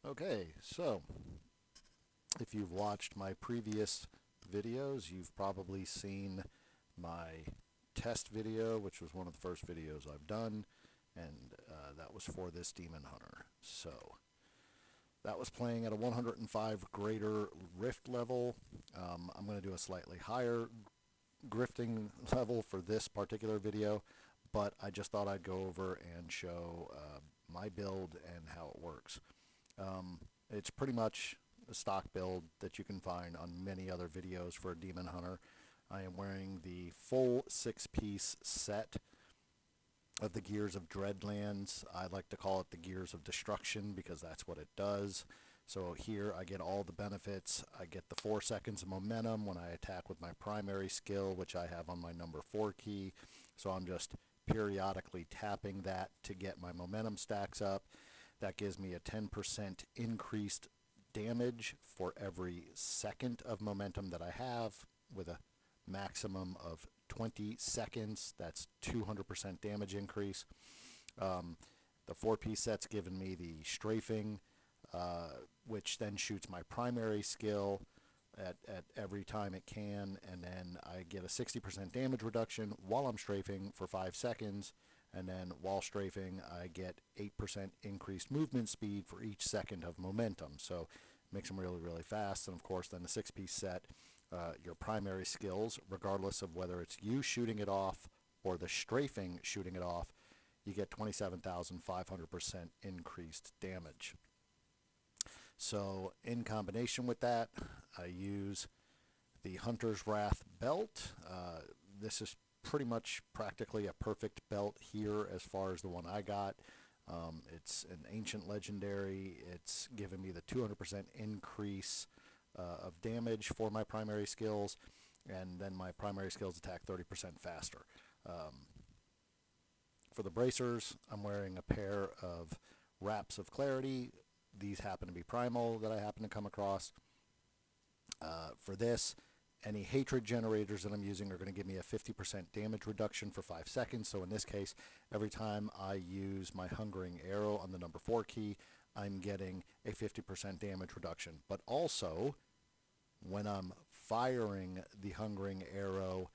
Okay, so if you've watched my previous videos, you've probably seen my test video, which was one of the first videos I've done, and that was for this Demon Hunter. So that was playing at a 105 greater rift level. I'm going to do a slightly higher grifting level for this particular video, but I just thought I'd go over and show my build and how it works. It's pretty much a stock build that you can find on many other videos for a Demon Hunter. I am wearing the full 6-piece set of the Gears of Dreadlands. I like to call it the Gears of Destruction because that's what it does. So here I get all the benefits. I get the 4 seconds of momentum when I attack with my primary skill, which I have on my number 4 key. So I'm just periodically tapping that to get my momentum stacks up. That gives me a 10% increased damage for every second of momentum that I have, with a maximum of 20 seconds. That's 200% damage increase. The 4-piece set's given me the strafing, which then shoots my primary skill at every time it can, and then I get a 60% damage reduction while I'm strafing for 5 seconds. And then while strafing, I get 8% increased movement speed for each second of momentum. So it makes them really, really fast. And of course, then the 6-piece set, your primary skills, regardless of whether it's you shooting it off or the strafing shooting it off, you get 27,500% increased damage. So in combination with that, I use the Hunter's Wrath belt. This is pretty much practically a perfect belt here as far as the one I got. It's an ancient legendary. It's given me the 200% increase of damage for my primary skills, and then my primary skills attack 30% faster. For the bracers, I'm wearing a pair of Wraps of Clarity. These happen to be primal that I happen to come across. For this, any hatred generators that I'm using are going to give me a 50% damage reduction for 5 seconds. So in this case, every time I use my Hungering Arrow on the number 4 key, I'm getting a 50% damage reduction. But also, when I'm firing the Hungering Arrow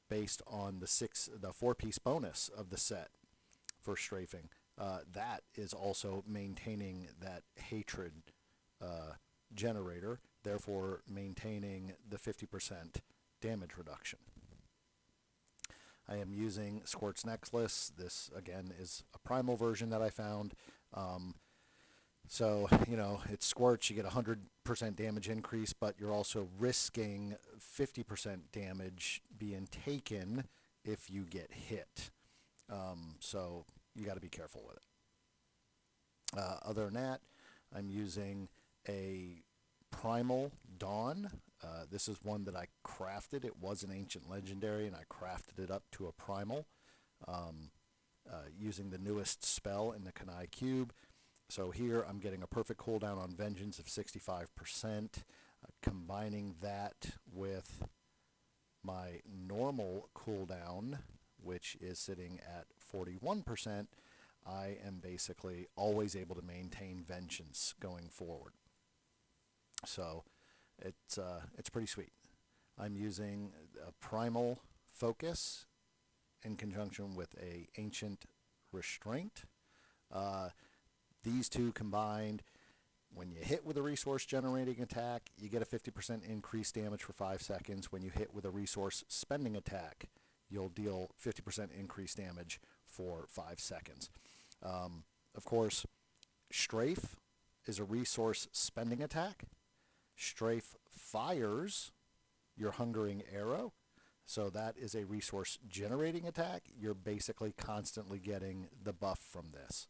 based on the 4-piece bonus of the set for strafing, that is also maintaining that hatred generator, therefore maintaining the 50% damage reduction. I am using Squirt's Necklace. This, again, is a primal version that I found. So, it's Squirts, you get 100% damage increase, but you're also risking 50% damage being taken if you get hit. So you got to be careful with it. Other than that, I'm using a Primal Dawn. This is one that I crafted. It was an ancient legendary, and I crafted it up to a primal using the newest spell in the Kanai Cube. So here I'm getting a perfect cooldown on Vengeance of 65%. Combining that with my normal cooldown, which is sitting at 41%, I am basically always able to maintain Vengeance going forward. So it's pretty sweet. I'm using a Primal Focus in conjunction with a Ancient Restraint. These two combined, when you hit with a resource generating attack, you get a 50% increased damage for 5 seconds. When you hit with a resource spending attack, you'll deal 50% increased damage for 5 seconds. Of course, Strafe is a resource spending attack. Strafe fires your Hungering Arrow, so that is a resource generating attack. You're basically constantly getting the buff from this.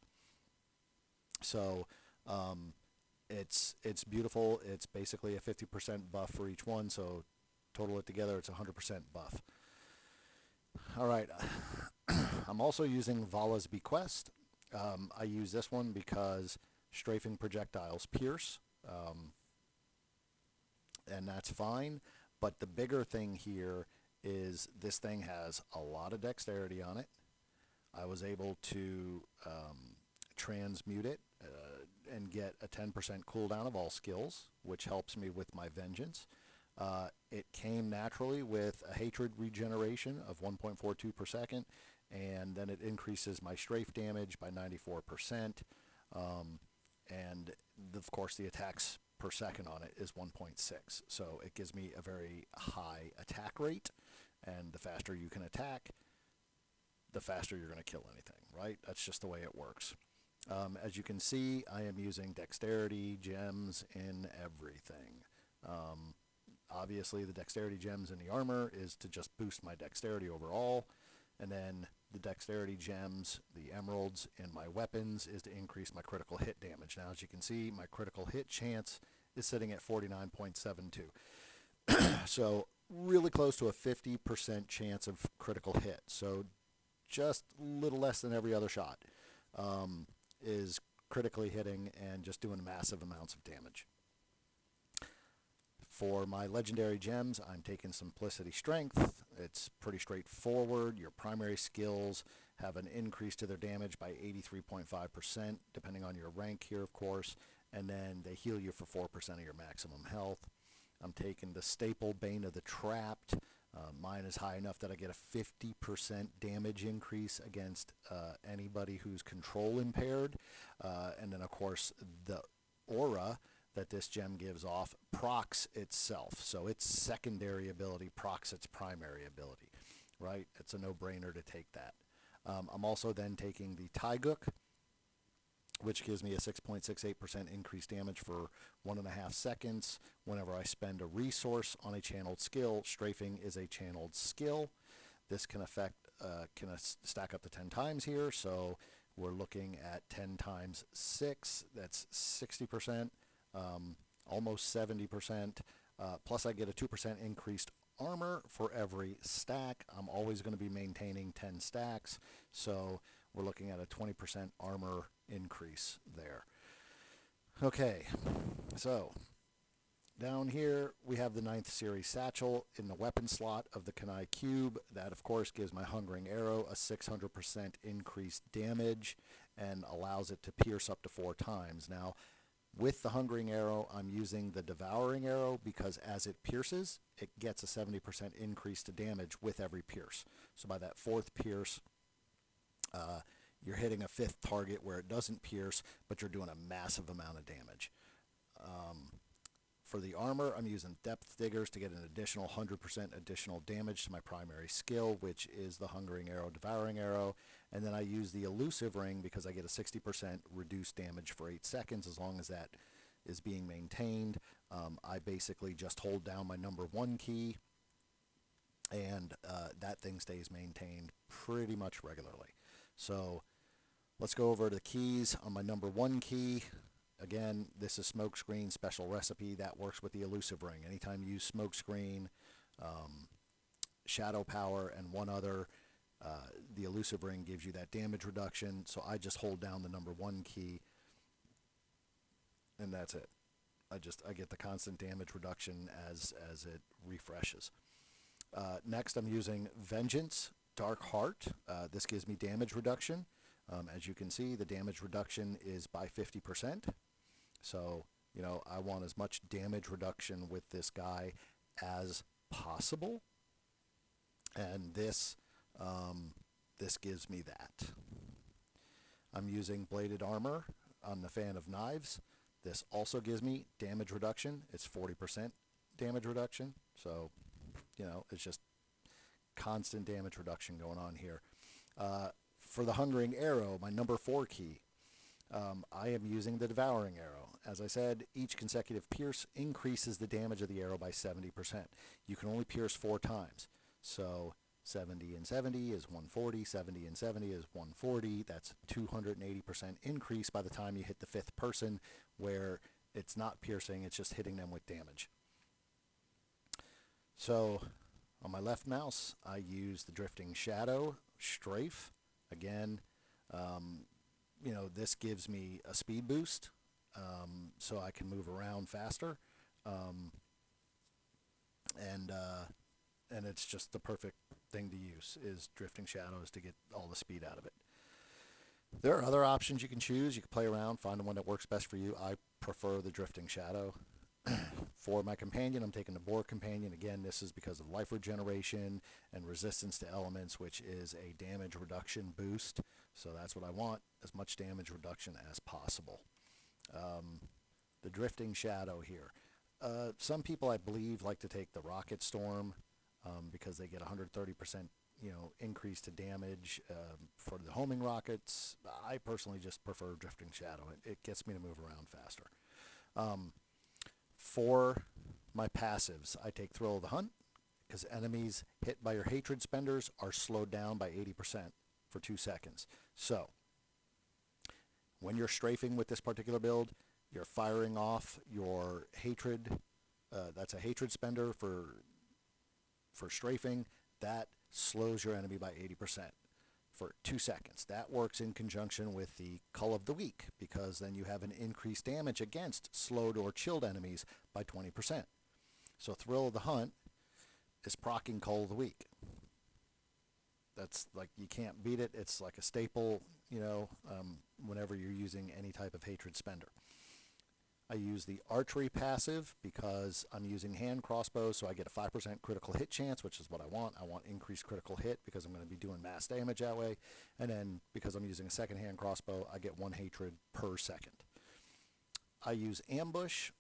So it's beautiful. It's basically a 50% buff for each one, so total it together, it's 100% buff. All right, I'm also using Vala's Bequest. I use this one because strafing projectiles pierce, and that's fine. But the bigger thing here is this thing has a lot of dexterity on it. I was able to transmute it and get a 10% cooldown of all skills, which helps me with my vengeance. It came naturally with a hatred regeneration of 1.42 per second, and then it increases my strafe damage by 94%. And of course the attacks per second on it is 1.6. So it gives me a very high attack rate, and the faster you can attack, the faster you're going to kill anything, right? That's just the way it works. As you can see, I am using dexterity gems in everything. Obviously, the dexterity gems in the armor is to just boost my dexterity overall, and then the dexterity gems, the emeralds, in my weapons is to increase my critical hit damage. Now, as you can see, my critical hit chance is sitting at 49.72. So really close to a 50% chance of critical hit. So just a little less than every other shot is critically hitting and just doing massive amounts of damage. For my legendary gems, I'm taking Simplicity Strength. It's pretty straightforward. Your primary skills have an increase to their damage by 83.5%, depending on your rank here, of course, and then they heal you for 4% of your maximum health. I'm taking the staple Bane of the Trapped. Mine is high enough that I get a 50% damage increase against anybody who's control impaired. And then, of course, the aura that this gem gives off procs itself. So its secondary ability procs its primary ability, right? It's a no-brainer to take that. I'm also then taking the Taiguk, which gives me a 6.68% increased damage for 1.5 seconds whenever I spend a resource on a channeled skill. Strafing is a channeled skill. This can stack up to 10 times here, so we're looking at 10 times 6, that's 60%. Almost 70%, plus I get a 2% increased armor for every stack. I'm always going to be maintaining 10 stacks, so we're looking at a 20% armor increase there. Okay, so down here we have the 9th series satchel in the weapon slot of the Kanai Cube. That of course gives my Hungering Arrow a 600% increased damage and allows it to pierce up to 4 times. Now, with the Hungering Arrow, I'm using the Devouring Arrow because as it pierces, it gets a 70% increase to damage with every pierce. So by that 4th pierce, you're hitting a 5th target where it doesn't pierce, but you're doing a massive amount of damage. For the armor, I'm using Depth Diggers to get an additional 100% additional damage to my primary skill, which is the Hungering Arrow, Devouring Arrow. And then I use the Elusive Ring because I get a 60% reduced damage for 8 seconds as long as that is being maintained. I basically just hold down my number 1 key, and that thing stays maintained pretty much regularly. So let's go over the keys. On my number 1 key, again, this is Smokescreen Special Recipe. That works with the Elusive Ring. Anytime you use Smokescreen, Shadow Power, and one other, the Elusive Ring gives you that damage reduction. So I just hold down the number 1 key, and that's it. I get the constant damage reduction as it refreshes. Next, I'm using Vengeance Dark Heart. This gives me damage reduction. As you can see, the damage reduction is by 50%. So, you know, I want as much damage reduction with this guy as possible. And this gives me that. I'm using Bladed Armor on the Fan of Knives. This also gives me damage reduction. It's 40% damage reduction. So, you know, it's just constant damage reduction going on here. For the Hungering Arrow, my number 4 key, I am using the Devouring Arrow. As I said, each consecutive pierce increases the damage of the arrow by 70%. You can only pierce 4 times. So 70 and 70 is 140, 70 and 70 is 140. That's 280% increase by the time you hit the 5th person, where it's not piercing, it's just hitting them with damage. So on my left mouse, I use the Drifting Shadow Strafe. Again, you know, this gives me a speed boost, so I can move around faster, and it's just the perfect thing to use is Drifting Shadows to get all the speed out of it. There are other options you can choose. You can play around, find the one that works best for you. I prefer the Drifting Shadow. For my companion, I'm taking the Boar Companion. Again, this is because of life regeneration and resistance to elements, which is a damage reduction boost. So that's what I want, as much damage reduction as possible. The Drifting Shadow here. Some people, I believe, like to take the Rocket Storm because they get 130% increase to damage for the homing rockets. I personally just prefer Drifting Shadow. It gets me to move around faster. For my passives, I take Thrill of the Hunt because enemies hit by your hatred spenders are slowed down by 80% for 2 seconds. So when you're strafing with this particular build, you're firing off your hatred. That's a hatred spender for strafing. That slows your enemy by 80% for 2 seconds. That works in conjunction with the Cull of the Weak, because then you have an increased damage against slowed or chilled enemies by 20%. So Thrill of the Hunt is proccing Cull of the Weak. That's like, you can't beat it. It's like a staple, whenever you're using any type of hatred spender. I use the archery passive because I'm using hand crossbows, so I get a 5% critical hit chance, which is what I want. I want increased critical hit because I'm going to be doing mass damage that way. And then because I'm using a second hand crossbow, I get 1 hatred per second. I use ambush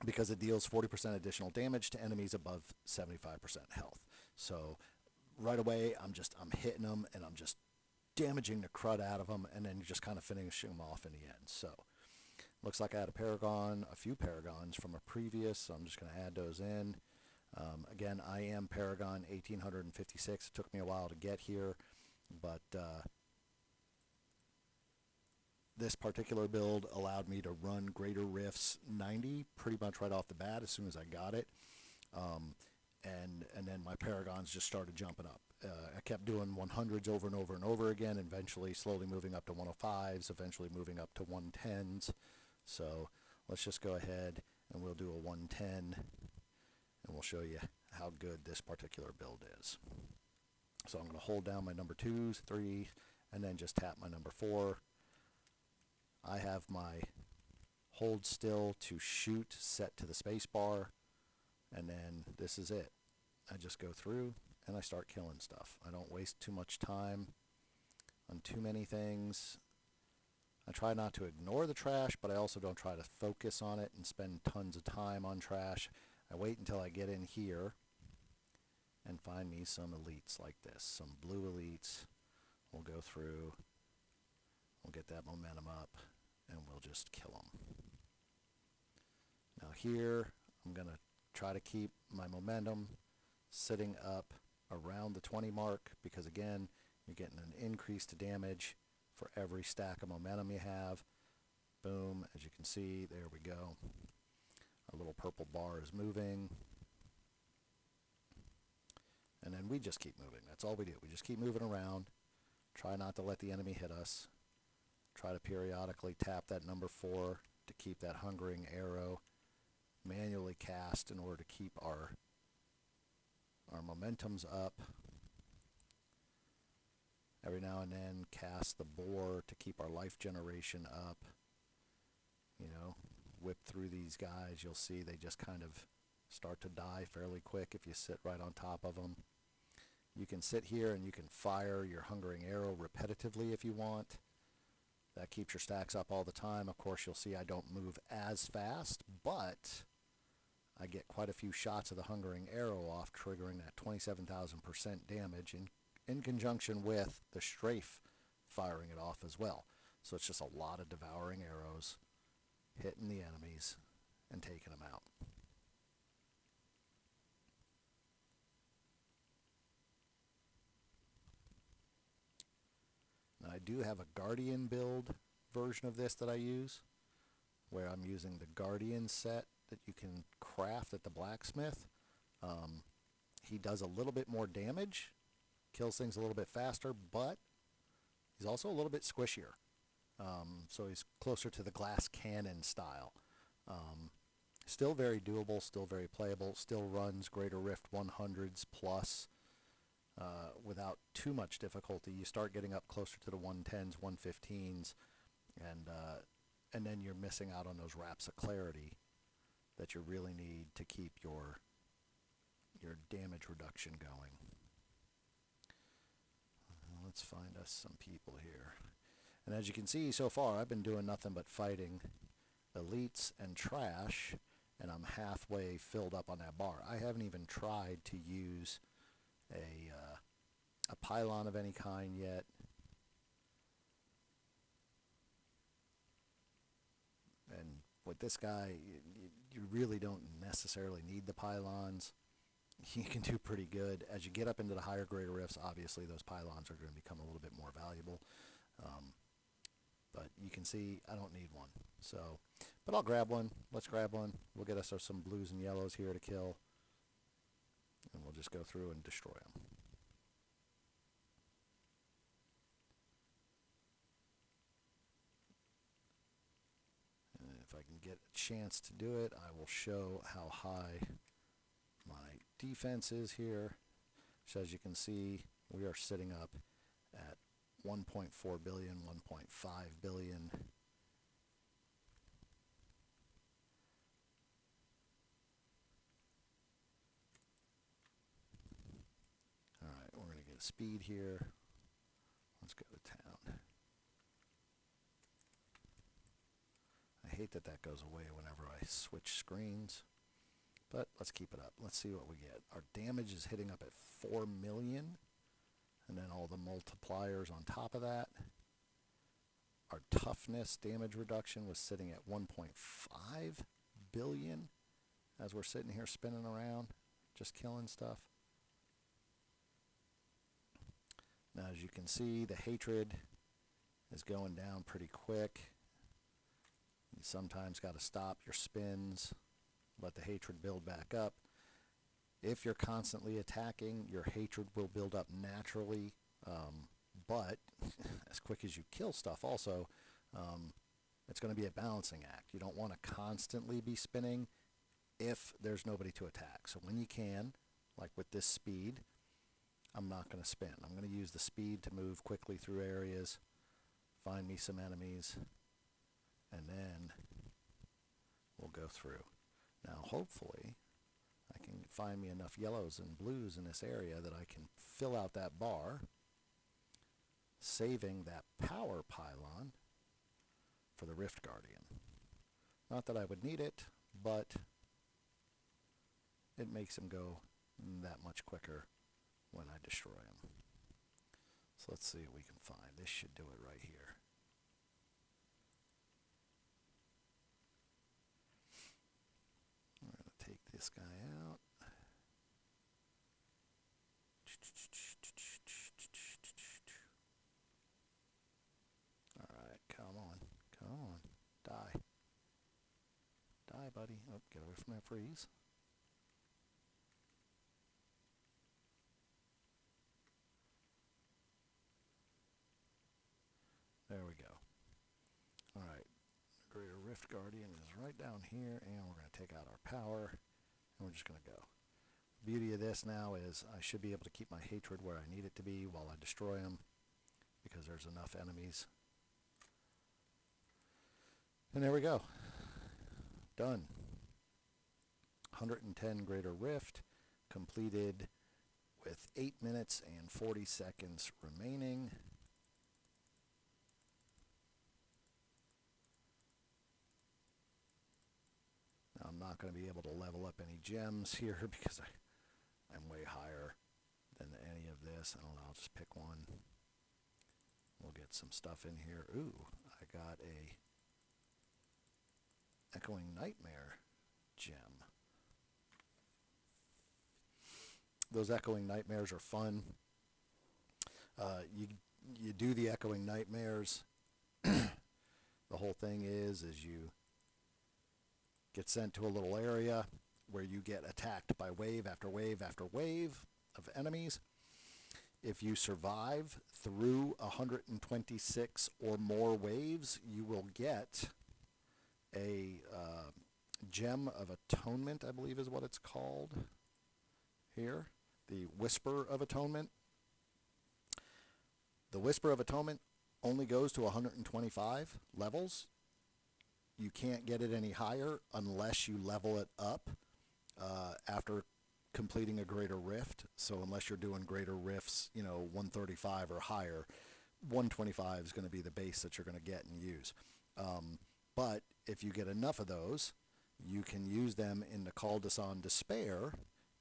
because it deals 40% additional damage to enemies above 75% health. So right away, I'm hitting them and I'm just damaging the crud out of them, and then you're just kind of finishing them off in the end. So looks like I had a few Paragons from a previous, so I'm just going to add those in. Again, I am Paragon 1856. It took me a while to get here, but this particular build allowed me to run Greater Rifts 90 pretty much right off the bat as soon as I got it. And then my Paragons just started jumping up. I kept doing 100s over and over and over again, eventually slowly moving up to 105s, eventually moving up to 110s. So let's just go ahead and we'll do a 110 and we'll show you how good this particular build is. So I'm going to hold down my number 2s, 3, and then just tap my number 4. I have my hold still to shoot set to the space bar, and then this is it. I just go through and I start killing stuff. I don't waste too much time on too many things. I try not to ignore the trash, but I also don't try to focus on it and spend tons of time on trash. I wait until I get in here and find me some elites like this, some blue elites. We'll go through, we'll get that momentum up, and we'll just kill them. Now here, I'm going to try to keep my momentum sitting up around the 20 mark, because again, you're getting an increase to damage for every stack of momentum you have. Boom, as you can see, there we go. Our little purple bar is moving. And then we just keep moving. That's all we do. We just keep moving around. Try not to let the enemy hit us. Try to periodically tap that number 4 to keep that hungering arrow manually cast in order to keep our momentums up. Every now and then cast the boar to keep our life generation up. Whip through these guys. You'll see they just kind of start to die fairly quick if you sit right on top of them. You can sit here and you can fire your hungering arrow repetitively if you want. That keeps your stacks up all the time. Of course, you'll see I don't move as fast, but I get quite a few shots of the hungering arrow off, triggering that 27,000% damage in conjunction with the strafe firing it off as well. So it's just a lot of devouring arrows hitting the enemies and taking them out. Now I do have a Guardian build version of this that I use, where I'm using the Guardian set that you can craft at the blacksmith. He does a little bit more damage, kills things a little bit faster, but he's also a little bit squishier. So he's closer to the glass cannon style. Still very doable, still very playable, still runs Greater Rift 100s plus. without too much difficulty. You start getting up closer to the 110s, 115s, and then you're missing out on those wraps of clarity that you really need to keep your damage reduction going. Let's find us some people here. And as you can see so far, I've been doing nothing but fighting elites and trash, and I'm halfway filled up on that bar. I haven't even tried to use a pylon of any kind yet. And with this guy, you really don't necessarily need the pylons. You can do pretty good. As you get up into the higher greater rifts, obviously those pylons are going to become a little bit more valuable. But you can see I don't need one. So, but I'll grab one. Let's grab one. We'll get us some blues and yellows here to kill. And we'll just go through and destroy them. And if I can get a chance to do it, I will show how high my defense is here. So as you can see, we are sitting up at 1.4 billion, 1.5 billion. All right, we're going to get a speed here. Let's go to town. I hate that that goes away whenever I switch screens, but let's keep it up. Let's see what we get. Our damage is hitting up at 4 million, and then all the multipliers on top of that. Our toughness damage reduction was sitting at 1.5 billion as we're sitting here spinning around, just killing stuff. Now, as you can see, the hatred is going down pretty quick. You sometimes got to stop your spins, let the hatred build back up. If you're constantly attacking, your hatred will build up naturally, but as quick as you kill stuff also, it's going to be a balancing act. You don't want to constantly be spinning if there's nobody to attack. So when you can, like with this speed, I'm not going to spin. I'm going to use the speed to move quickly through areas, find me some enemies, and then we'll go through. Now hopefully I can find me enough yellows and blues in this area that I can fill out that bar, saving that power pylon for the Rift Guardian. Not that I would need it, but it makes him go that much quicker when I destroy him. So let's see what we can find. This should do it right here. We're going to take this guy out. Alright, come on. Come on. Die. Die, buddy. Oh, get away from that freeze. There we go. Alright. Greater Rift Guardian is right down here, and we're going to take out our power, and we're just going to go. The beauty of this now is I should be able to keep my hatred where I need it to be while I destroy them, because there's enough enemies. And there we go. Done. 110 Greater Rift, completed with 8 minutes and 40 seconds remaining. Now, I'm not going to be able to level up any gems here because I'm way higher than any of this. I don't know, I'll just pick one. We'll get some stuff in here. Ooh, I got a Echoing Nightmare gem. Those Echoing Nightmares are fun. You do the Echoing Nightmares. The whole thing is you get sent to a little area where you get attacked by wave after wave after wave of enemies. If you survive through 126 or more waves, you will get a Gem of Atonement, I believe is what it's called here. The Whisper of Atonement. The Whisper of Atonement only goes to 125 levels. You can't get it any higher unless you level it up after completing a Greater Rift. So unless you're doing Greater Rifts, 135 or higher, 125 is going to be the base that you're going to get and use. But if you get enough of those, you can use them in the Call to San Despair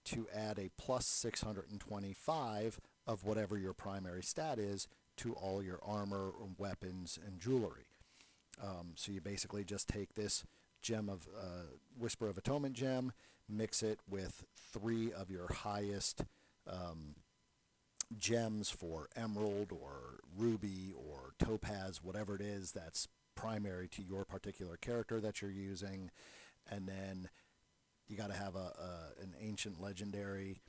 to add a plus 625 of whatever your primary stat is to all your armor, weapons, and jewelry. So you basically just take this gem of Whisper of Atonement gem, mix it with 3 of your highest gems for emerald or ruby or topaz, whatever it is that's primary to your particular character that you're using, and then you got to have an ancient legendary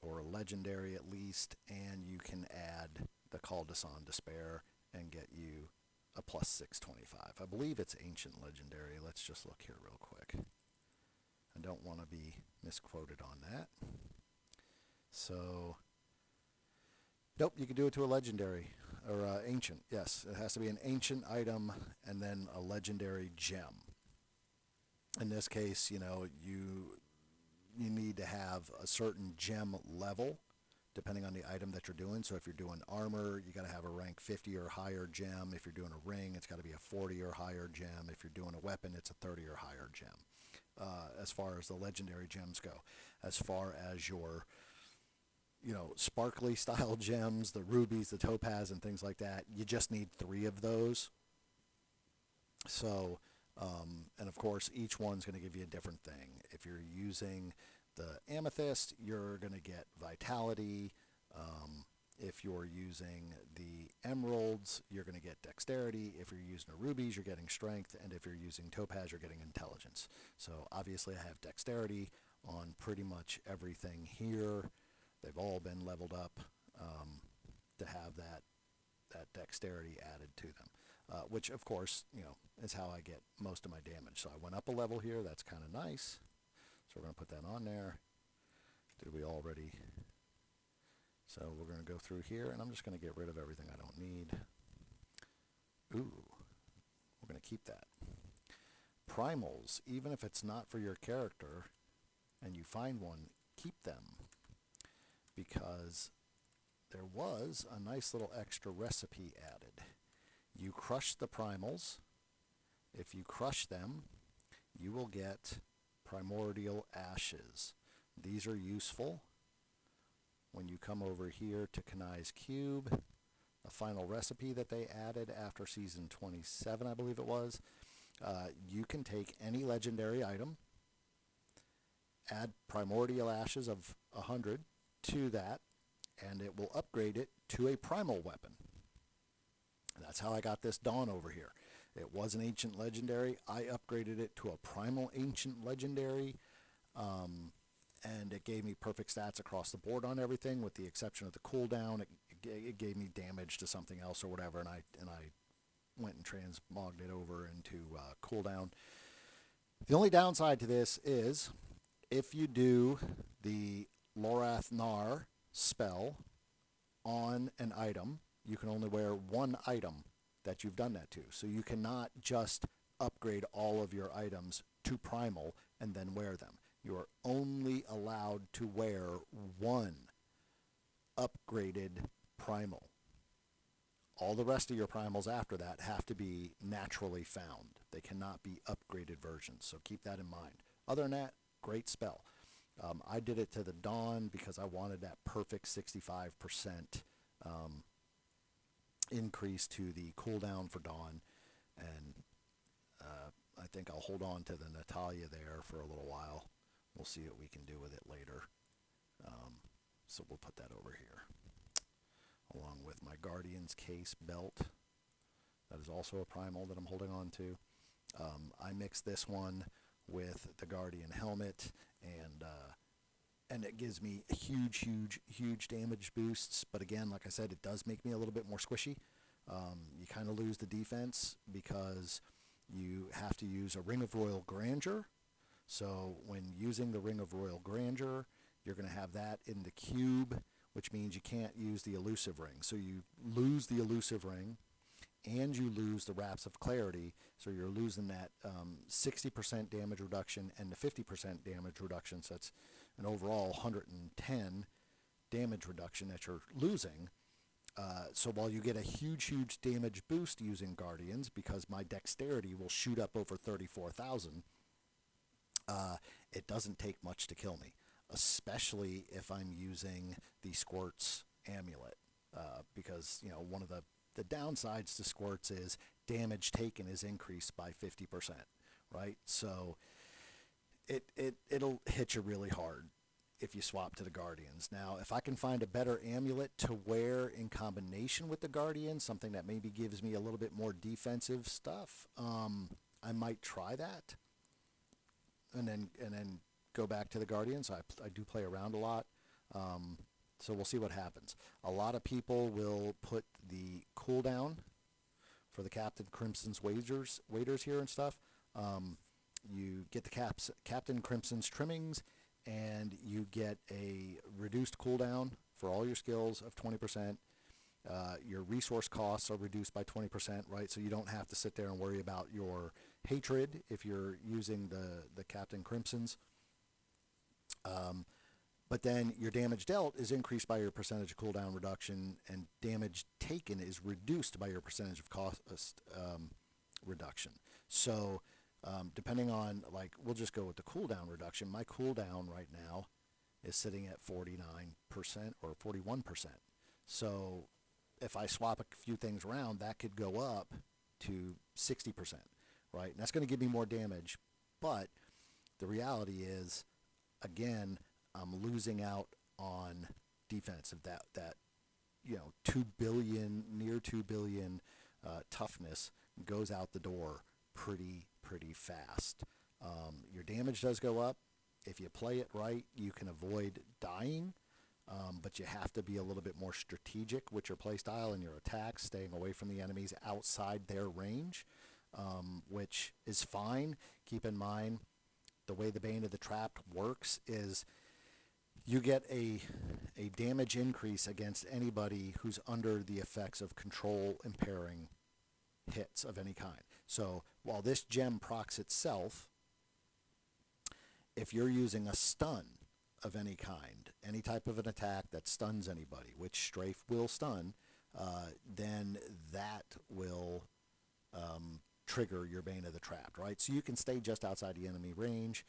or a legendary at least, and you can add the Call to San Despair and get you a plus 625. I believe it's ancient legendary. Let's just look here real quick. I don't want to be misquoted on that. So, nope, you can do it to a legendary or ancient. Yes, it has to be an ancient item and then a legendary gem. In this case, you need to have a certain gem level depending on the item that you're doing. So if you're doing armor, you got to have a rank 50 or higher gem. If you're doing a ring, it's got to be a 40 or higher gem. If you're doing a weapon, it's a 30 or higher gem. As far as the legendary gems go. As far as your sparkly style gems, the rubies, the topaz, and things like that, you just need 3 of those. So, and of course, each one's going to give you a different thing. If you're using the amethyst, you're going to get vitality. If you're using the emeralds, you're going to get dexterity. If you're using the rubies, you're getting strength. And if you're using topaz, you're getting intelligence. So obviously I have dexterity on pretty much everything here. They've all been leveled up to have that dexterity added to them, which of course, is how I get most of my damage. So I went up a level here. That's kind of nice. So we're going to put that on there. Did we already? So we're going to go through here, and I'm just going to get rid of everything I don't need. Ooh, we're going to keep that. Primals, even if it's not for your character and you find one, keep them, because there was a nice little extra recipe added. You crush the primals. If you crush them, you will get primordial ashes. These are useful when you come over here to Kanai's Cube, a final recipe that they added after season 27, I believe it was. You can take any legendary item, add primordial ashes of 100 to that, and it will upgrade it to a primal weapon. And that's how I got this Dawn over here. It was an ancient legendary. I upgraded it to a primal ancient legendary, and it gave me perfect stats across the board on everything, with the exception of the cooldown. It gave me damage to something else or whatever, and I went and transmogged it over into cooldown. The only downside to this is if you do the Lorath Nar spell on an item, you can only wear one item that you've done that to. So you cannot just upgrade all of your items to primal and then wear them. You are only allowed to wear one upgraded primal. All the rest of your primals after that have to be naturally found. They cannot be upgraded versions, so keep that in mind. Other than that, great spell. I did it to the Dawn because I wanted that perfect 65% increase to the cooldown for Dawn, and I think I'll hold on to the Natalia there for a little while. We'll see what we can do with it later. So we'll put that over here, along with my Guardian's Case belt. That is also a primal that I'm holding on to. I mixed this one with the Guardian helmet, and it gives me huge damage boosts. But again, like I said, it does make me a little bit more squishy. You kind of lose the defense because you have to use a Ring of Royal Grandeur. So when using the Ring of Royal Grandeur, you're going to have that in the cube, which means you can't use the elusive ring. So you lose the elusive ring, and you lose the Wraps of Clarity, so you're losing that 60% damage reduction and the 50% damage reduction, so that's an overall 110 damage reduction that you're losing. So while you get a huge damage boost using Guardians, because my dexterity will shoot up over 34,000, it doesn't take much to kill me, especially if I'm using the Squirts amulet, because one of the downsides to Squirts is damage taken is increased by 50%, right? So it'll hit you really hard if you swap to the Guardians. Now, if I can find a better amulet to wear in combination with the Guardians, something that maybe gives me a little bit more defensive stuff, I might try that, and then go back to the Guardians. I do play around a lot, so we'll see what happens. A lot of people will put the cooldown for the Captain Crimson's waiters here and stuff. You get the Captain Crimson's trimmings, and you get a reduced cooldown for all your skills of 20%. Your resource costs are reduced by 20%, right? So you don't have to sit there and worry about your hatred if you're using the Captain Crimson's. But then your damage dealt is increased by your percentage of cooldown reduction, and damage taken is reduced by your percentage of cost reduction. So depending on, like, we'll just go with the cooldown reduction. My cooldown right now is sitting at 49% or 41%. So if I swap a few things around, that could go up to 60%, right? And that's going to give me more damage. But the reality is, again, I'm losing out on defense of that 2 billion, near 2 billion toughness goes out the door pretty fast. Your damage does go up. If you play it right, you can avoid dying, but you have to be a little bit more strategic with your playstyle and your attacks, staying away from the enemies outside their range, which is fine. Keep in mind, the way the Bane of the Trapped works is you get a damage increase against anybody who's under the effects of control impairing hits of any kind. So while this gem procs itself, if you're using a stun of any kind, any type of an attack that stuns anybody, which Strafe will stun, then that will trigger your Bane of the Trapped, right? So you can stay just outside the enemy range,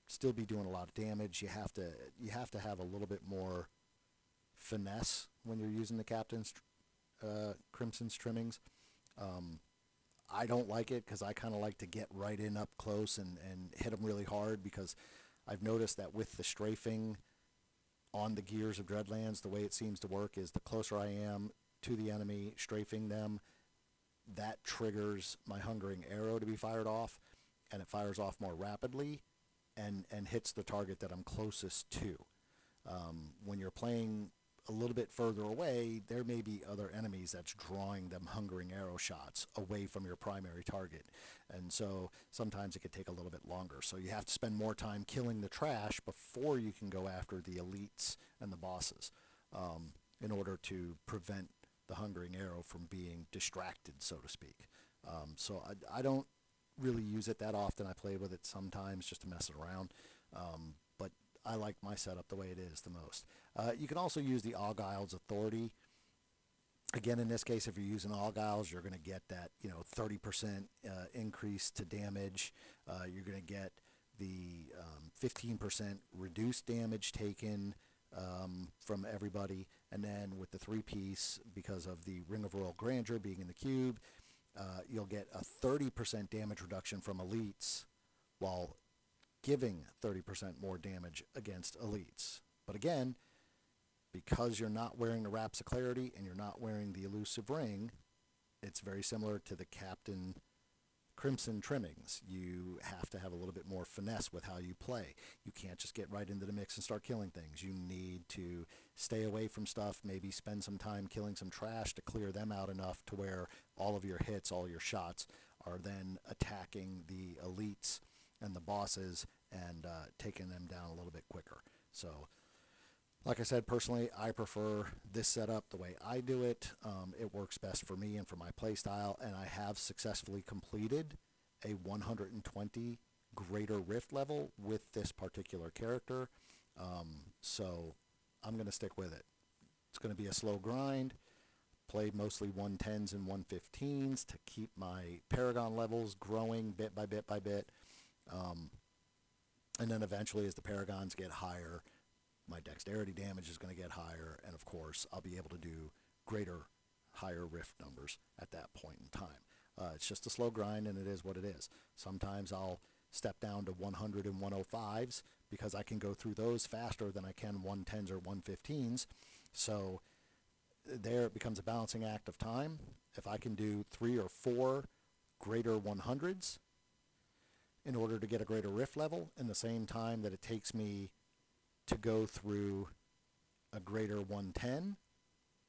still be doing a lot of damage. You have to have a little bit more finesse when you're using the Captain's Crimson's trimmings. I don't like it because I kind of like to get right in up close and hit them really hard, because I've noticed that with the strafing on the gears of Dreadlands, the way it seems to work is the closer I am to the enemy, strafing them, that triggers my Hungering Arrow to be fired off, and it fires off more rapidly and hits the target that I'm closest to. When you're playing a little bit further away, there may be other enemies that's drawing them Hungering Arrow shots away from your primary target, and so sometimes it could take a little bit longer. So you have to spend more time killing the trash before you can go after the elites and the bosses, in order to prevent the Hungering Arrow from being distracted, so to speak. So I don't really use it that often. I play with it sometimes just to mess it around, but I like my setup the way it is the most. You can also use the Argyle's Authority. Again, in this case, if you're using Argyle's, you're going to get that 30% increase to damage. You're going to get the 15% reduced damage taken from everybody, and then with the 3-piece, because of the Ring of Royal Grandeur being in the cube, you'll get a 30% damage reduction from elites, while giving 30% more damage against elites. But again, because you're not wearing the Wraps of Clarity and you're not wearing the elusive ring, it's very similar to the Captain Crimson trimmings. You have to have a little bit more finesse with how you play. You can't just get right into the mix and start killing things. You need to stay away from stuff, maybe spend some time killing some trash to clear them out enough to where all of your hits, all your shots are then attacking the elites and the bosses and taking them down a little bit quicker. So Like I said, personally, I prefer this setup the way I do it. It works best for me and for my playstyle, and I have successfully completed a 120 greater rift level with this particular character. So I'm going to stick with it. It's going to be a slow grind. Play mostly 110s and 115s to keep my Paragon levels growing bit by bit by bit. And then eventually, as the Paragons get higher, my dexterity damage is going to get higher, and of course, I'll be able to do greater, higher rift numbers at that point in time. It's just a slow grind, and it is what it is. Sometimes I'll step down to 100 and 105s because I can go through those faster than I can 110s or 115s. So there it becomes a balancing act of time. If I can do 3 or 4 greater 100s in order to get a greater rift level in the same time that it takes me to go through a greater 110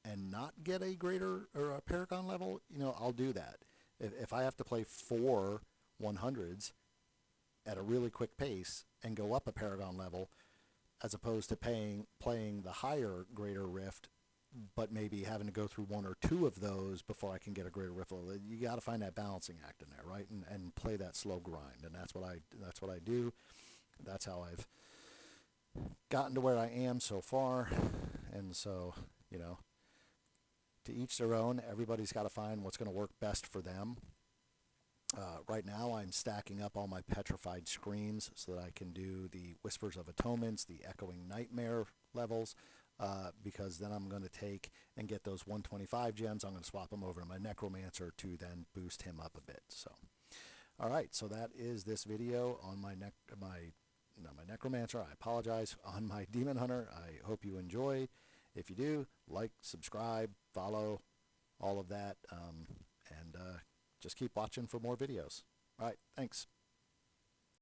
and not get a greater or a Paragon level, I'll do that. If I have to play 4 100s at a really quick pace and go up a Paragon level, as opposed to playing the higher greater rift, but maybe having to go through 1 or 2 of those before I can get a greater rift level. You got to find that balancing act in there, right? And play that slow grind, and that's what I do. That's how I've gotten to where I am so far. And so, to each their own. Everybody's got to find what's going to work best for them. Right now, I'm stacking up all my petrified screams so that I can do the Whispers of Atonements, the Echoing Nightmare levels, because then I'm going to take and get those 125 gems. I'm going to swap them over to my Necromancer to then boost him up a bit. So, all right, so that is this video on my Necromancer. I apologize, on my Demon Hunter. I hope you enjoy. If you do, like, subscribe, follow, all of that, and just keep watching for more videos. All right, thanks.